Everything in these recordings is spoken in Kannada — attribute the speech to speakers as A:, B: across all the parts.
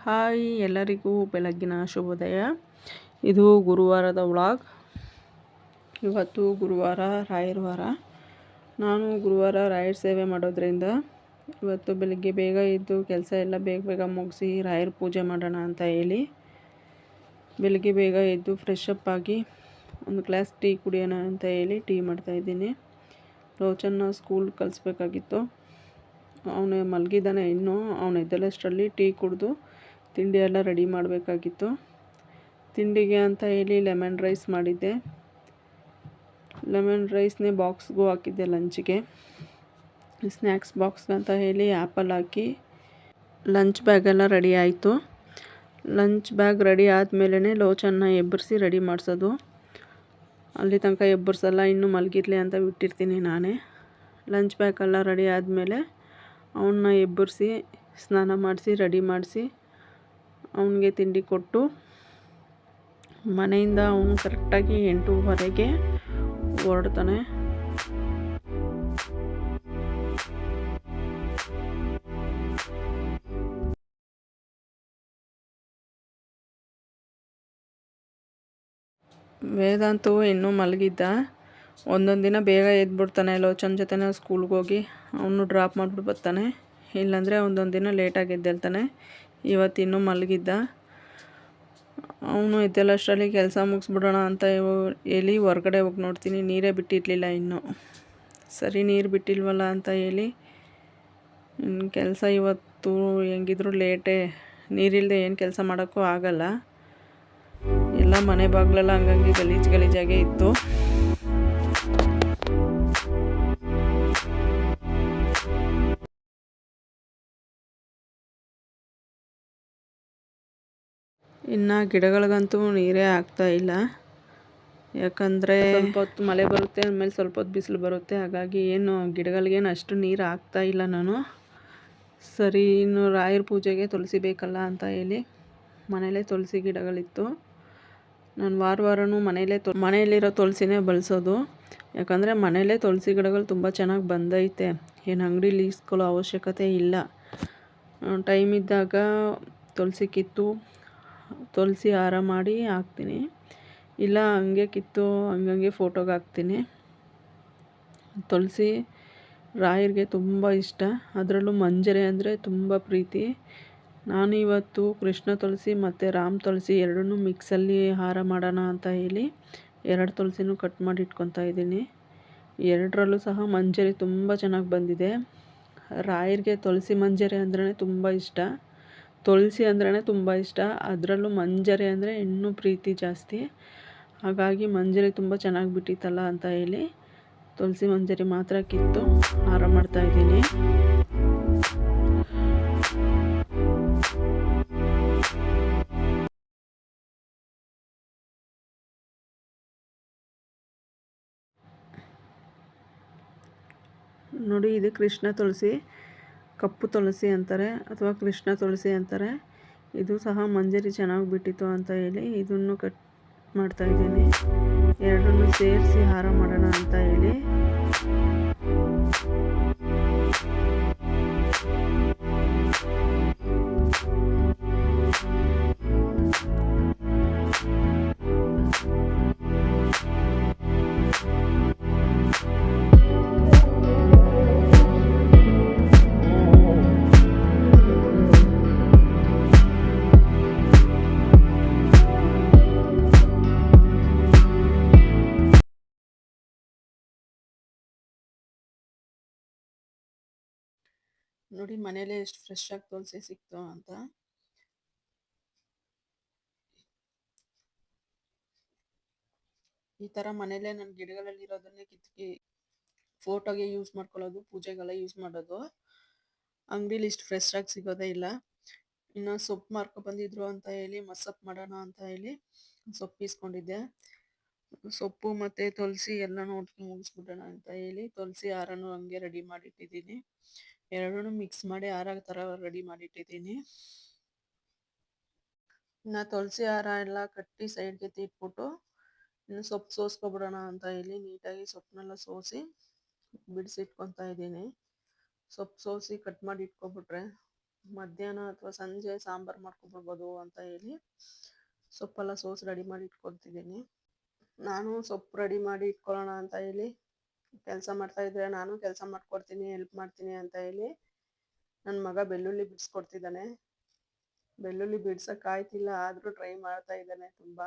A: ಹಾಯ್ ಎಲ್ಲರಿಗೂ ಬೆಳಗ್ಗಿನ ಶುಭೋದಯ. ಇದು ಗುರುವಾರದ ವ್ಲಾಗ್. ಇವತ್ತು ಗುರುವಾರ ರಾಯರ ವಾರ. ನಾನು ಗುರುವಾರ ರಾಯರ ಸೇವೆ ಮಾಡೋದ್ರಿಂದ ಇವತ್ತು ಬೆಳಗ್ಗೆ ಬೇಗ ಎದ್ದು ಕೆಲಸ ಎಲ್ಲ ಬೇಗ ಬೇಗ ಮುಗಿಸಿ ರಾಯರ ಪೂಜೆ ಮಾಡೋಣ ಅಂತ ಹೇಳಿ ಬೆಳಗ್ಗೆ ಬೇಗ ಎದ್ದು ಫ್ರೆಶ್ ಅಪ್ ಆಗಿ ಒಂದು ಗ್ಲಾಸ್ ಟೀ ಕುಡಿಯೋಣ ಅಂತ ಹೇಳಿ ಟೀ ಮಾಡ್ತಾಯಿದ್ದೀನಿ. ರೋಚನ್ನ ಸ್ಕೂಲ್ ಕಳಿಸ್ಬೇಕಾಗಿತ್ತು. ಅವನು ಮಲಗಿದ್ದಾನೆ, ಇನ್ನೂ ಅವನು ಎದ್ದಳಷ್ಟರಲ್ಲಿ ಟೀ ಕುಡಿದು ತಿಂಡಿ ಎಲ್ಲ ರೆಡಿ ಮಾಡಬೇಕಾಗಿತ್ತು. ತಿಂಡಿಗೆ ಅಂತ ಹೇಳಿ ಲೆಮನ್ ರೈಸ್ ಮಾಡಿದ್ದೆ. ಲೆಮನ್ ರೈಸ್ನೇ ಬಾಕ್ಸ್ಗೂ ಹಾಕಿದ್ದೆ ಲಂಚ್ಗೆ. ಸ್ನ್ಯಾಕ್ಸ್ ಬಾಕ್ಸ್ಗೆ ಅಂತ ಹೇಳಿ ಆ್ಯಪಲ್ ಹಾಕಿ ಲಂಚ್ ಬ್ಯಾಗೆಲ್ಲ ರೆಡಿ ಆಯಿತು. ಲಂಚ್ ಬ್ಯಾಗ್ ರೆಡಿ ಆದಮೇಲೆ ಲೋಚನ್ನ ಎಬ್ಬರಿಸಿ ರೆಡಿ ಮಾಡಿಸೋದು. ಅಲ್ಲಿ ತನಕ ಎಬ್ಬರಿಸಲ್ಲ, ಇನ್ನೂ ಮಲಗಿರ್ಲಿ ಅಂತ ಬಿಟ್ಟಿರ್ತೀನಿ ನಾನೇ. ಲಂಚ್ ಬ್ಯಾಗೆಲ್ಲ ರೆಡಿ ಆದಮೇಲೆ ಅವನ್ನ ಎಬ್ಬರಿಸಿ ಸ್ನಾನ ಮಾಡಿಸಿ ರೆಡಿ ಮಾಡಿಸಿ ಅವನಿಗೆ ತಿಂಡಿ ಕೊಟ್ಟು ಮನೆಯಿಂದ ಅವನು ಕರೆಕ್ಟಾಗಿ 8:30ಗೆ ಹೊರಡ್ತಾನೆ. ವೇದಾಂತು ಇನ್ನೂ ಮಲಗಿದ್ದ. ಒಂದೊಂದು ದಿನ ಬೇಗ ಎದ್ಬಿಡ್ತಾನೆ. ಲೋಚನ್ ಜೊತೆನೇ ಸ್ಕೂಲ್ಗೆ ಹೋಗಿ ಅವನು ಡ್ರಾಪ್ ಮಾಡಿಬಿಟ್ಟು ಬರ್ತಾನೆ. ಇಲ್ಲಾಂದರೆ ಒಂದೊಂದು ದಿನ ಲೇಟಾಗಿ ಎದ್ದೇಳ್ತಾನೆ. ಇವತ್ತು ಇನ್ನೂ ಮಲಗಿದ್ದ. ಅವನು ಎದ್ದೇಳಷ್ಟರಲ್ಲಿ ಕೆಲಸ ಮುಗಿಸ್ಬಿಡೋಣ ಅಂತ ಹೇಳಿ ಹೊರಗಡೆ ಹೋಗಿ ನೋಡ್ತೀನಿ, ನೀರೇ ಬಿಟ್ಟಿರಲಿಲ್ಲ ಇನ್ನೂ. ಸರಿ, ನೀರು ಬಿಟ್ಟಿಲ್ವಲ್ಲ ಅಂತ ಹೇಳಿ ಕೆಲಸ ಇವತ್ತು ಹೆಂಗಿದ್ರು ಲೇಟೇ. ನೀರಿಲ್ಲದೆ ಏನು ಕೆಲಸ ಮಾಡೋಕ್ಕೂ ಆಗಲ್ಲ. ಎಲ್ಲ ಮನೆ ಬಾಗಿಲೆಲ್ಲ ಹಂಗಂಗೆ ಗಲೀಜಾಗೇ ಇತ್ತು. ಇನ್ನು ಗಿಡಗಳಿಗಂತೂ ನೀರೇ ಆಗ್ತಾಯಿಲ್ಲ. ಯಾಕಂದರೆ ಸ್ವಲ್ಪ ಹೊತ್ತು ಮಳೆ ಬರುತ್ತೆ, ಆಮೇಲೆ ಸ್ವಲ್ಪ ಹೊತ್ತು ಬಿಸಿಲು ಬರುತ್ತೆ. ಹಾಗಾಗಿ ಏನು ಗಿಡಗಳಿಗೇನು ಅಷ್ಟು ನೀರು ಹಾಕ್ತಾಯಿಲ್ಲ ನಾನು. ಸರಿ, ಇನ್ನು ರಾಯರ ಪೂಜೆಗೆ ತುಳಸಿ ಬೇಕಲ್ಲ ಅಂತ ಹೇಳಿ ಮನೇಲೇ ತುಳಸಿ ಗಿಡಗಳಿತ್ತು. ನಾನು ವಾರನೂ ಮನೆಯಲ್ಲಿರೋ ತುಳಸಿನೇ ಬಳಸೋದು. ಯಾಕಂದರೆ ಮನೇಲೇ ತುಳಸಿ ಗಿಡಗಳು ತುಂಬ ಚೆನ್ನಾಗಿ ಬಂದೈತೆ. ಏನು ಅಂಗಡೀಲಿ ಇಸ್ಕೊಳ್ಳೋ ಅವಶ್ಯಕತೆ ಇಲ್ಲ. ಟೈಮ್ ಇದ್ದಾಗ ತುಳಸಿ ಕಿತ್ತು ತುಳಸಿ ಹಾರ ಮಾಡಿ ಹಾಕ್ತೀನಿ, ಇಲ್ಲ ಹಂಗೆ ಕಿತ್ತು ಹಂಗಂಗೆ ಫೋಟೋಗೆ ಹಾಕ್ತೀನಿ. ತುಳಸಿ ರಾಯರಿಗೆ ತುಂಬ ಇಷ್ಟ. ಅದರಲ್ಲೂ ಮಂಜರಿ ಅಂದರೆ ತುಂಬ ಪ್ರೀತಿ. ನಾನು ಇವತ್ತು ಕೃಷ್ಣ ತುಳಸಿ ಮತ್ತು ರಾಮ್ ತುಳಸಿ ಎರಡನ್ನೂ ಮಿಕ್ಸಲ್ಲಿ ಹಾರ ಮಾಡೋಣ ಅಂತ ಹೇಳಿ 2 ತುಳಸಿನೂ ಕಟ್ ಮಾಡಿ ಇಟ್ಕೊತಾ ಇದ್ದೀನಿ. ಎರಡರಲ್ಲೂ ಸಹ ಮಂಜರಿ ತುಂಬ ಚೆನ್ನಾಗಿ ಬಂದಿದೆ. ರಾಯರಿಗೆ ತುಳಸಿ ಮಂಜರಿ ಅಂದ್ರೇ ತುಂಬ ಇಷ್ಟ. ತುಳಸಿ ಅಂದ್ರೇ ತುಂಬ ಇಷ್ಟ. ಅದರಲ್ಲೂ ಮಂಜರಿ ಅಂದರೆ ಇನ್ನೂ ಪ್ರೀತಿ ಜಾಸ್ತಿ. ಹಾಗಾಗಿ ಮಂಜರಿ ತುಂಬ ಚೆನ್ನಾಗಿ ಬಿಟ್ಟಿತ್ತಲ್ಲ ಅಂತ ಹೇಳಿ ತುಳಸಿ ಮಂಜರಿ ಮಾತ್ರ ಕಿತ್ತು ಹಾರ ಮಾಡ್ತಾಯಿದ್ದೀನಿ. ನೋಡಿ, ಇದು ಕೃಷ್ಣ ತುಳಸಿ, ಕಪ್ಪು ತುಳಸಿ ಅಂತಾರೆ ಅಥವಾ ಕೃಷ್ಣ ತುಳಸಿ ಅಂತಾರೆ. ಇದು ಸಹ ಮಂಜರಿ ಚೆನ್ನಾಗಿ ಬಿಟ್ಟಿತ್ತು ಅಂತ ಹೇಳಿ ಇದನ್ನು ಕಟ್ ಮಾಡ್ತಾಯಿದ್ದೀನಿ. ಎರಡನ್ನೂ ಸೇರಿಸಿ ಹಾರ ಮಾಡೋಣ ಅಂತ ಹೇಳಿ. ನೋಡಿ ಮನೇಲೇ ಎಷ್ಟು ಫ್ರೆಶ್ ಆಗಿ ತುಳಸಿ ಸಿಕ್ತು ಅಂತ. ಈ ಥರ ಮನೇಲೇ ನನ್ನ ಗಿಡಗಳಲ್ಲಿರೋದನ್ನೇ ಕಿತ್ತಿ ಫೋಟೋಗೆ ಯೂಸ್ ಮಾಡ್ಕೊಳ್ಳೋದು, ಪೂಜೆಗೆಲ್ಲ ಯೂಸ್ ಮಾಡೋದು. ಅಂಗಡೀಲಿ ಇಷ್ಟು ಫ್ರೆಶ್ ಆಗಿ ಸಿಗೋದೇ ಇಲ್ಲ. ಇನ್ನು ಸೊಪ್ಪು ಮಾರ್ಕೊಬಂದಿದ್ರು ಅಂತ ಹೇಳಿ ಮಸ್ಸೊಪ್ಪು ಮಾಡೋಣ ಅಂತ ಹೇಳಿ ಸೊಪ್ಪು ಇಸ್ಕೊಂಡಿದ್ದೆ. ಸೊಪ್ಪು ಮತ್ತು ತುಳಸಿ ಎಲ್ಲನೂ ಒಟ್ಟಿಗೆ ಮುಗಿಸ್ಬಿಡೋಣ ಅಂತ ಹೇಳಿ ತುಳಸಿ ಹಾರನೂ ಹಂಗೆ ರೆಡಿ ಮಾಡಿಟ್ಟಿದ್ದೀನಿ. ಎರಡನ್ನೂ ಮಿಕ್ಸ್ ಮಾಡಿ ಹಾರ ಥರ ರೆಡಿ ಮಾಡಿಟ್ಟಿದ್ದೀನಿ. ಇನ್ನು ತುಳಸಿ ಹಾರ ಎಲ್ಲ ಕಟ್ಟಿ ಸೈಡ್ಗೆ ಇಟ್ಬಿಟ್ಟು ಇನ್ನು ಸೊಪ್ಪು ಸೋಸ್ಕೊಬಿಡೋಣ ಅಂತ ಹೇಳಿ ನೀಟಾಗಿ ಸೊಪ್ಪನ್ನೆಲ್ಲ ಸೋಸಿ ಬಿಡಿಸಿಟ್ಕೊತಾ ಇದ್ದೀನಿ. ಸೊಪ್ಪು ಸೋಸಿ ಕಟ್ ಮಾಡಿ ಇಟ್ಕೊಬಿಟ್ರೆ ಮಧ್ಯಾಹ್ನ ಅಥವಾ ಸಂಜೆ ಸಾಂಬಾರು ಮಾಡ್ಕೊಬಿಡ್ಬೋದು ಅಂತ ಹೇಳಿ ಸೊಪ್ಪೆಲ್ಲ ಸೋಸಿ ರೆಡಿ ಮಾಡಿ ಇಟ್ಕೊತಿದ್ದೀನಿ. ನಾನು ಸೊಪ್ಪು ರೆಡಿ ಮಾಡಿ ಇಟ್ಕೊಳ್ಳೋಣ ಅಂತ ಹೇಳಿ ಕೆಲಸ ಮಾಡ್ತಾಯಿದ್ರೆ ನಾನು ಕೆಲಸ ಮಾಡ್ಕೊಡ್ತೀನಿ, ಹೆಲ್ಪ್ ಮಾಡ್ತೀನಿ ಅಂತ ಹೇಳಿ ನನ್ನ ಮಗ ಬೆಳ್ಳುಳ್ಳಿ ಬಿಡಿಸ್ಕೊಡ್ತಿದ್ದಾನೆ. ಬೆಳ್ಳುಳ್ಳಿ ಬಿಡ್ಸೋಕ್ಕಾಯ್ತಿಲ್ಲ, ಆದರೂ ಟ್ರೈ ಮಾಡ್ತಾ ಇದ್ದಾನೆ ತುಂಬ.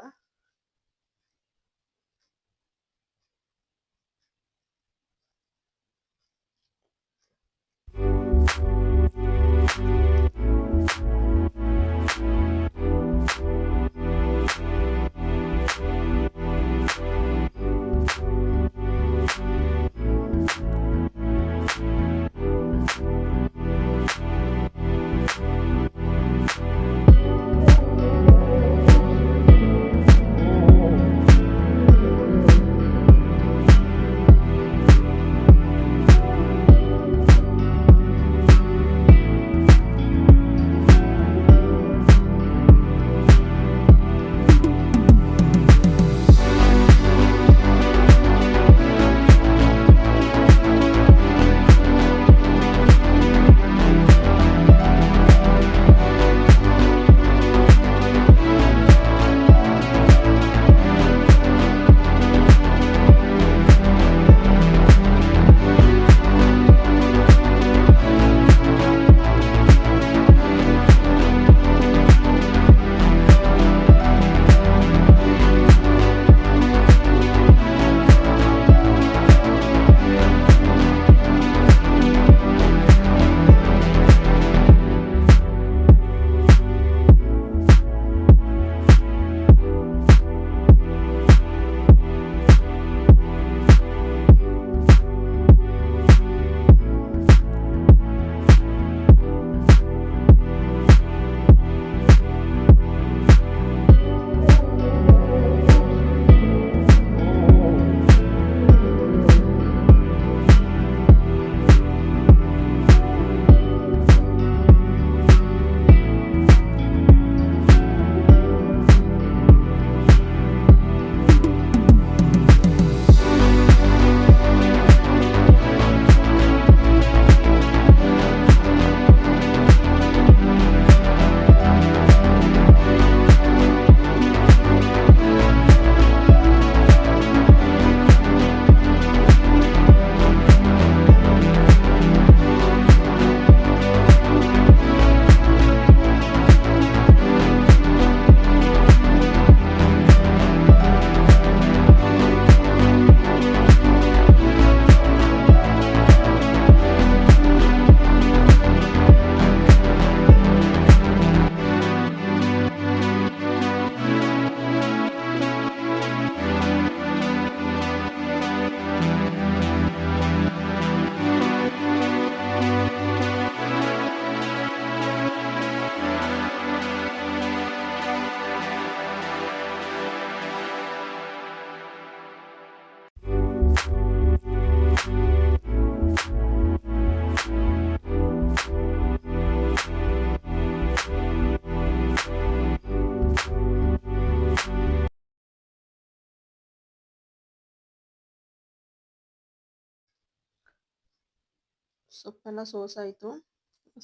A: ಸೊಪ್ಪೆಲ್ಲ ಸೋಸಾಯಿತು.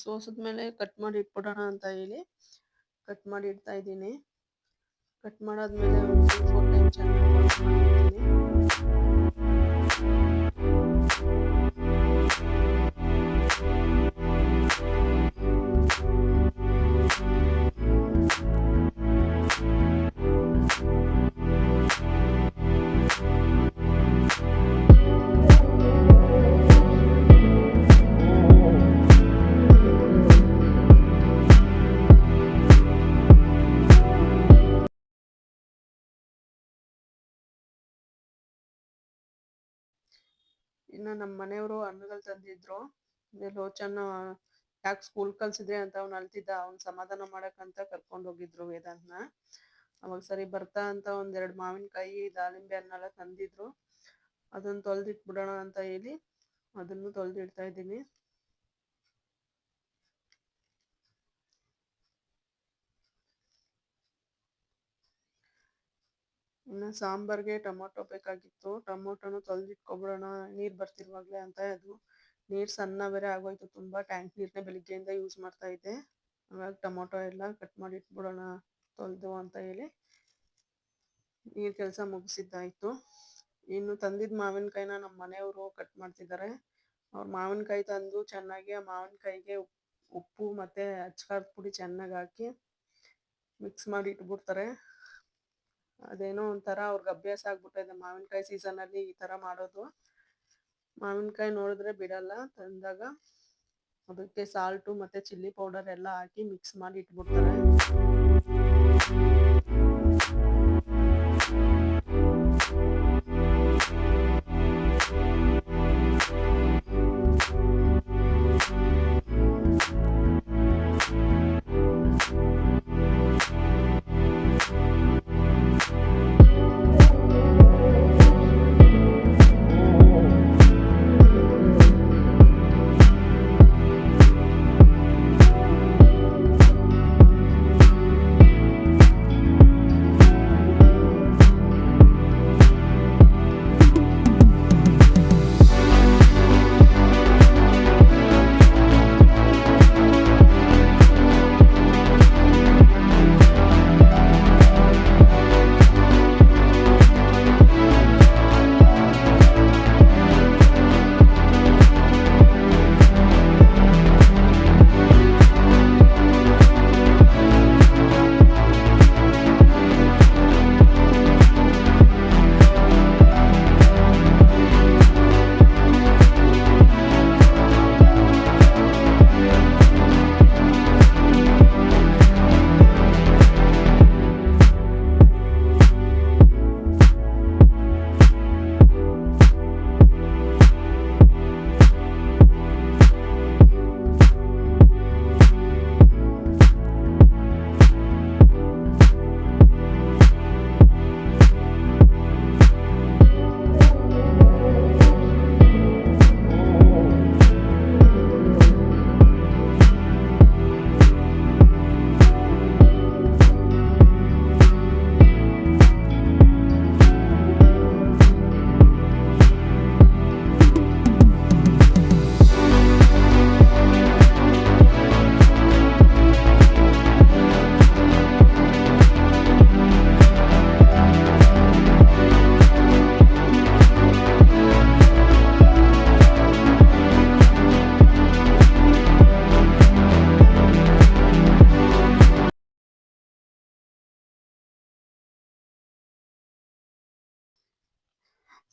A: ಸೋಸಿದ್ಮೇಲೆ ಕಟ್ ಮಾಡಿ ಇಟ್ಬಿಡೋಣ ಅಂತ ಹೇಳಿ ಕಟ್ ಮಾಡಿ ಇಡ್ತಾ ಇದ್ದೀನಿ. ಕಟ್ ಮಾಡಾದ್ಮೇಲೆ ಒಂದು 3-4 ಟೈಮ್ ಚೆನ್ನಾಗಿ ವಾಶ್ ಮಾಡ್ತೀನಿ. ಇನ್ನು ನಮ್ಮ ಮನೆಯವರು ಹಣ್ಣುಗಳು ತಂದಿದ್ರು. ಲೋಚನ ಯಾಕೆ ಸ್ಕೂಲ್ ಕಳ್ಸಿದ್ರೆ ಅಂತ ಅವ್ನು ಅಳ್ತಿದ್ದ. ಅವ್ನು ಸಮಾಧಾನ ಮಾಡಕ್ಕಂತ ಕರ್ಕೊಂಡು ಹೋಗಿದ್ರು ವೇದಾಂತನ. ಅವಾಗ ಸರಿ ಬರ್ತಾ ಅಂತ ಒಂದೆರಡು ಮಾವಿನಕಾಯಿ ದಾಳಿಂಬೆ ಹಣ್ಣೆಲ್ಲ ತಂದಿದ್ರು. ಅದನ್ನು ತೊಳೆದಿಟ್ಬಿಡೋಣ ಅಂತ ಹೇಳಿ ಅದನ್ನು ತೊಳೆದಿಡ್ತಾ ಇದ್ದೀನಿ. ಇನ್ನು ಸಾಂಬಾರ್ಗೆ ಟೊಮೊಟೊ ಬೇಕಾಗಿತ್ತು. ಟೊಮೊಟೊನು ತೊಳೆದಿಟ್ಕೊಬಿಡೋಣ ನೀರು ಬರ್ತಿರುವಾಗಲೇ ಅಂತ ಅದು ನೀರು ಸಣ್ಣ ಬೇರೆ ಆಗೋಯ್ತು ತುಂಬ, ಟ್ಯಾಂಕ್ ನೀರನ್ನೇ ಬೆಳಿಗ್ಗೆಯಿಂದ ಯೂಸ್ ಮಾಡ್ತಾ ಇದ್ದೆ. ಹಾಗಾಗಿ ಟೊಮೊಟೊ ಎಲ್ಲ ಕಟ್ ಮಾಡಿ ಇಟ್ಬಿಡೋಣ ತೊಳೆದು ಅಂತ ಹೇಳಿ ನೀರು ಕೆಲಸ ಮುಗಿಸಿದ್ದಾಯಿತು. ಇನ್ನು ತಂದಿದ್ದ ಮಾವಿನಕಾಯಿನ ನಮ್ಮ ಮನೆಯವರು ಕಟ್ ಮಾಡ್ತಿದ್ದಾರೆ. ಅವ್ರು ಮಾವಿನಕಾಯಿ ತಂದು ಚೆನ್ನಾಗಿ ಆ ಮಾವಿನಕಾಯಿಗೆ ಉಪ್ಪು ಮತ್ತು ಅಚ್ಕಾರದ ಪುಡಿ ಚೆನ್ನಾಗಿ ಹಾಕಿ ಮಿಕ್ಸ್ ಮಾಡಿ ಇಟ್ಬಿಡ್ತಾರೆ. ಅದೇನೋ ಒಂಥರ ಅವ್ರಿಗೆ ಅಭ್ಯಾಸ ಆಗ್ಬಿಟ್ಟಿದೆ ಮಾವಿನಕಾಯಿ ಸೀಸನಲ್ಲಿ ಈ ಥರ ಮಾಡೋದು. ಮಾವಿನಕಾಯಿ ನೋಡಿದ್ರೆ ಬಿಡಲ್ಲ, ತಂದಾಗ ಅದಕ್ಕೆ ಸಾಲ್ಟು ಮತ್ತು ಚಿಲ್ಲಿ ಪೌಡರ್ ಎಲ್ಲ ಹಾಕಿ ಮಿಕ್ಸ್ ಮಾಡಿ ಇಟ್ಬಿಡ್ತಾರೆ.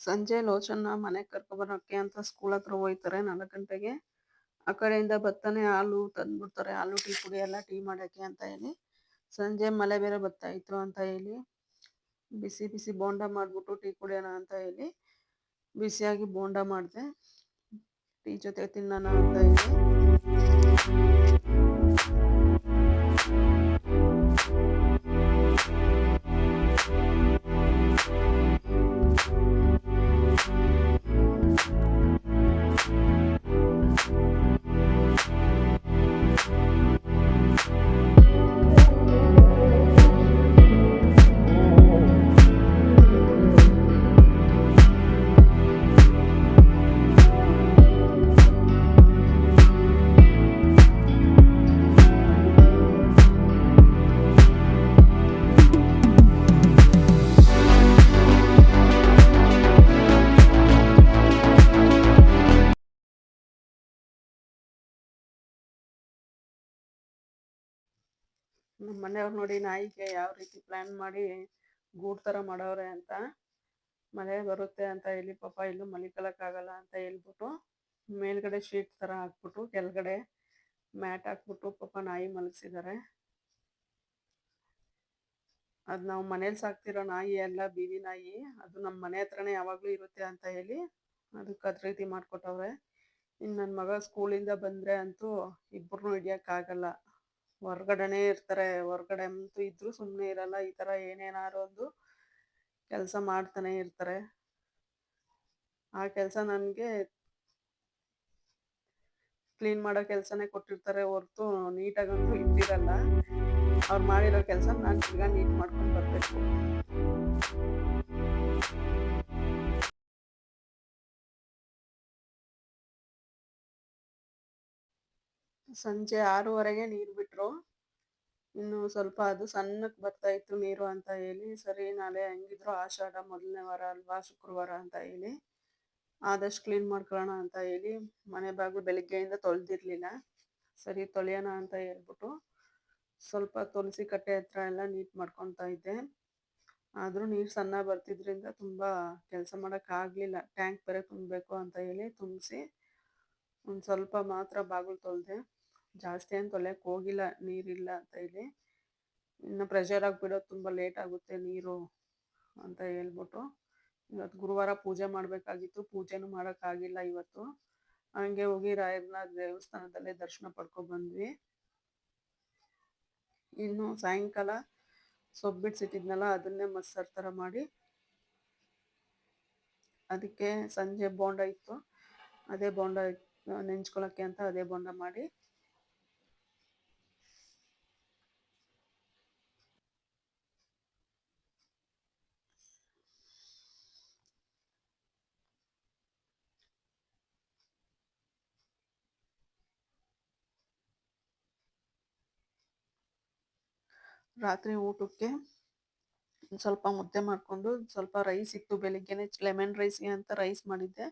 A: ಸಂಜೆ ಲೋಚನ್ನ ಮನೆಗೆ ಕರ್ಕೊಬರೋಕ್ಕೆ ಅಂತ ಸ್ಕೂಲ್ ಹತ್ರ ಹೋಗ್ತಾರೆ 4 ಗಂಟೆಗೆ. ಆ ಕಡೆಯಿಂದ ಬರ್ತಾನೆ ಹಾಲು ತಂದ್ಬಿಡ್ತಾರೆ, ಹಾಲು ಟೀ ಪುಡಿ ಎಲ್ಲ ಟೀ ಮಾಡೋಕ್ಕೆ ಅಂತ ಹೇಳಿ. ಸಂಜೆ ಮಳೆ ಬೇರೆ ಬರ್ತಾಯಿತ್ತು ಅಂತ ಹೇಳಿ ಬಿಸಿ ಬಿಸಿ ಬೋಂಡ ಮಾಡಿಬಿಟ್ಟು ಟೀ ಕುಡಿಯೋಣ ಅಂತ ಹೇಳಿ ಬಿಸಿಯಾಗಿ ಬೋಂಡ ಮಾಡಿದೆ, ಟೀ ಜೊತೆ ತಿನ್ನೋಣ ಅಂತ ಹೇಳಿ. ನಮ್ಮ ಮನೆಯವ್ರು ನೋಡಿ ನಾಯಿಗೆ ಯಾವ ರೀತಿ ಪ್ಲ್ಯಾನ್ ಮಾಡಿ ಗೂಡು ಥರ ಮಾಡವ್ರೆ ಅಂತ. ಮಳೆ ಬರುತ್ತೆ ಅಂತ ಹೇಳಿ ಪಾಪ ಎಲ್ಲೂ ಮಲಿಕೊಳ್ಳೋಕ್ಕಾಗಲ್ಲ ಅಂತ ಹೇಳ್ಬಿಟ್ಟು ಮೇಲ್ಗಡೆ ಶೀಟ್ ಥರ ಹಾಕ್ಬಿಟ್ಟು ಕೆಳಗಡೆ ಮ್ಯಾಟ್ ಹಾಕ್ಬಿಟ್ಟು ಪಾಪ ನಾಯಿ ಮಲಗಿಸಿದ್ದಾರೆ. ಅದು ನಾವು ಮನೇಲಿ ಸಾಕ್ತಿರೋ ನಾಯಿ ಅಲ್ಲ, ಬೀದಿ ನಾಯಿ. ಅದು ನಮ್ಮ ಮನೆ ಹತ್ರನೇ ಯಾವಾಗಲೂ ಇರುತ್ತೆ ಅಂತ ಹೇಳಿ ಅದಕ್ಕೆ ಅದ್ರ ರೀತಿ ಮಾಡಿಕೊಟ್ಟವ್ರೆ. ಇನ್ನು ನನ್ನ ಮಗ ಸ್ಕೂಲಿಂದ ಬಂದರೆ ಅಂತೂ ಇಬ್ಬರನ್ನೂ ಹಿಡಿಯೋಕ್ಕಾಗಲ್ಲ, ಹೊರ್ಗಡೆನೇ ಇರ್ತಾರೆ. ಹೊರ್ಗಡೆ ಅಂತೂ ಇದ್ದರೂ ಸುಮ್ಮನೆ ಇರಲ್ಲ, ಈ ಥರ ಏನೇನಾದ್ರು ಒಂದು ಕೆಲಸ ಮಾಡ್ತಾನೆ ಇರ್ತಾರೆ. ಆ ಕೆಲಸ ನನಗೆ ಕ್ಲೀನ್ ಮಾಡೋ ಕೆಲಸನೇ ಕೊಟ್ಟಿರ್ತಾರೆ ಹೊರತು ನೀಟಾಗಂತೂ ಇಟ್ಟಿರಲ್ಲ. ಅವ್ರು ಮಾಡಿರೋ ಕೆಲಸ ನಾನು ತಿರ್ಗಾ ನೀಟ್ ಮಾಡ್ಕೊಂಡು ಬರಬೇಕು. ಸಂಜೆ 6:30ಗೆ ನೀರು ಬಿಟ್ಟರು. ಇನ್ನು ಸ್ವಲ್ಪ ಅದು ಸಣ್ಣಕ್ಕೆ ಬರ್ತಾ ಇತ್ತು ನೀರು ಅಂತ ಹೇಳಿ, ಸರಿ ನಾಳೆ ಹೆಂಗಿದ್ರು ಆಷಾಢ ಮೊದಲನೇ ವಾರ ಅಲ್ವಾ, ಶುಕ್ರವಾರ ಅಂತ ಹೇಳಿ ಆದಷ್ಟು ಕ್ಲೀನ್ ಮಾಡ್ಕೊಳ್ಳೋಣ ಅಂತ ಹೇಳಿ ಮನೆ ಬಾಗಿಲು ಬೆಳಿಗ್ಗೆಯಿಂದ ತೊಳೆದಿರಲಿಲ್ಲ. ಸರಿ ತೊಳೆಯೋಣ ಅಂತ ಹೇಳ್ಬಿಟ್ಟು ಸ್ವಲ್ಪ ತುಳಸಿ ಕಟ್ಟೆ ಹತ್ರ ಎಲ್ಲ ನೀಟ್ ಮಾಡ್ಕೊತಾ ಇದ್ದೆ. ಆದರೂ ನೀರು ಸಣ್ಣ ಬರ್ತಿದ್ರಿಂದ ತುಂಬ ಕೆಲಸ ಮಾಡೋಕ್ಕಾಗಲಿಲ್ಲ. ಟ್ಯಾಂಕ್ ಬೇರೆ ತುಂಬಬೇಕು ಅಂತ ಹೇಳಿ ತುಂಬಿಸಿ ಒಂದು ಸ್ವಲ್ಪ ಮಾತ್ರ ಬಾಗಿಲು ತೊಳೆದೆ. ಜಾಸ್ತಿ ಏನು ತೊಳೆಯೋಕ್ಕೆ ಹೋಗಿಲ್ಲ, ನೀರಿಲ್ಲ ಅಂತ ಹೇಳಿ. ಇನ್ನು ಪ್ರೆಷರ್ ಆಗಿಬಿಡೋದು, ತುಂಬ ಲೇಟ್ ಆಗುತ್ತೆ ನೀರು ಅಂತ ಹೇಳ್ಬಿಟ್ಟು. ಇವತ್ತು ಗುರುವಾರ ಪೂಜೆ ಮಾಡಬೇಕಾಗಿತ್ತು, ಪೂಜೆನೂ ಮಾಡೋಕ್ಕಾಗಿಲ್ಲ ಇವತ್ತು. ಹಂಗೆ ಹೋಗಿ ರಾಯರನ್ನ ದೇವಸ್ಥಾನದಲ್ಲೇ ದರ್ಶನ ಪಡ್ಕೊಬಂದ್ವಿ. ಇನ್ನು ಸಾಯಂಕಾಲ ಸೊಪ್ಪಿಡ್ಸಿಟ್ಟಿದ್ನಲ್ಲ ಅದನ್ನೇ ಮಸ್ಸಾರು ಥರ ಮಾಡಿ, ಅದಕ್ಕೆ ಸಂಜೆ ಬೋಂಡ ಇತ್ತು, ಅದೇ ಬೋಂಡ ನೆಂಚ್ಕೊಳ್ಳೋಕ್ಕೆ ಅಂತ ಅದೇ ಬೋಂಡ ಮಾಡಿ ರಾತ್ರಿ ಊಟಕ್ಕೆ ಸ್ವಲ್ಪ ಮುದ್ದೆ ಮಾಡಿಕೊಂಡು, ಸ್ವಲ್ಪ ರೈಸ್ ಇತ್ತು ಬೆಳಿಗ್ಗೆನೆ ಲೆಮನ್ ರೈಸ್ಗೆ ಅಂತ ರೈಸ್ ಮಾಡಿದ್ದೆ,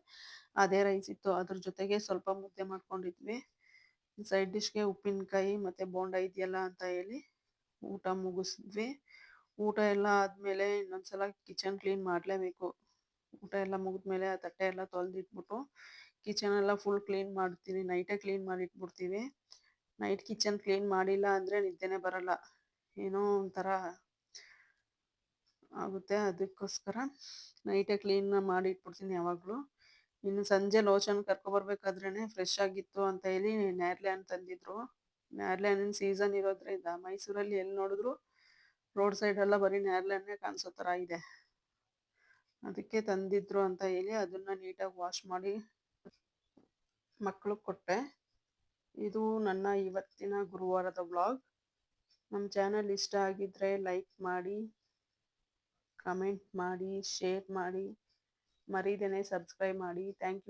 A: ಅದೇ ರೈಸ್ ಇತ್ತು. ಅದ್ರ ಜೊತೆಗೆ ಸ್ವಲ್ಪ ಮುದ್ದೆ ಮಾಡ್ಕೊಂಡಿದ್ವಿ. ಸೈಡ್ ಡಿಶ್ಗೆ ಉಪ್ಪಿನಕಾಯಿ ಮತ್ತು ಬೋಂಡ ಇದೆಯಲ್ಲ ಅಂತ ಹೇಳಿ ಊಟ ಮುಗಿಸಿದ್ವಿ. ಊಟ ಎಲ್ಲ ಆದಮೇಲೆ ಇನ್ನೊಂದ್ಸಲ ಕಿಚನ್ ಕ್ಲೀನ್ ಮಾಡಲೇಬೇಕು. ಊಟ ಎಲ್ಲ ಮುಗಿದ್ಮೇಲೆ ಆ ತಟ್ಟೆ ಎಲ್ಲ ತೊಳೆದಿಟ್ಬಿಟ್ಟು ಕಿಚನೆಲ್ಲ ಫುಲ್ ಕ್ಲೀನ್ ಮಾಡ್ತೀನಿ. ನೈಟೇ ಕ್ಲೀನ್ ಮಾಡಿಟ್ಬಿಡ್ತೀವಿ. ನೈಟ್ ಕಿಚನ್ ಕ್ಲೀನ್ ಮಾಡಿಲ್ಲ ಅಂದರೆ ನಿದ್ದೆನೇ ಬರಲ್ಲ, ಏನೋ ಒಂಥರ ಆಗುತ್ತೆ. ಅದಕ್ಕೋಸ್ಕರ ನೈಟೇ ಕ್ಲೀನ್ ಮಾಡಿ ಇಟ್ಬಿಡ್ತೀನಿ ಯಾವಾಗಲೂ. ಇನ್ನು ಸಂಜೆ ಲೋಷನ್ ಕರ್ಕೊಬರ್ಬೇಕಾದ್ರೇ ಫ್ರೆಶ್ ಆಗಿತ್ತು ಅಂತ ಹೇಳಿ ನೇರಳೆ ಹಣ್ಣು ತಂದಿದ್ರು. ನೇರಳೆ ಹಣ್ಣಿನ ಸೀಸನ್ ಇರೋದ್ರಿಂದ ಮೈಸೂರಲ್ಲಿ ಎಲ್ಲಿ ನೋಡಿದ್ರು ರೋಡ್ ಸೈಡೆಲ್ಲ ಬರೀ ನೇರಳೆ ಹಣ್ಣೇ ಕಾಣಿಸೋ ಥರ ಇದೆ. ಅದಕ್ಕೆ ತಂದಿದ್ರು ಅಂತ ಹೇಳಿ ಅದನ್ನು ನೀಟಾಗಿ ವಾಶ್ ಮಾಡಿ ಮಕ್ಳಿಗೆ ಕೊಟ್ಟೆ. ಇದು ನನ್ನ ಇವತ್ತಿನ ಗುರುವಾರದ ವ್ಲಾಗ್. ನಮ್ಮ ಚಾನಲ್ ಇಷ್ಟ ಆಗಿದ್ದರೆ ಲೈಕ್ ಮಾಡಿ, ಕಮೆಂಟ್ ಮಾಡಿ, ಶೇರ್ ಮಾಡಿ, ಮರೀದೇನೆ ಸಬ್ಸ್ಕ್ರೈಬ್ ಮಾಡಿ. Thank you.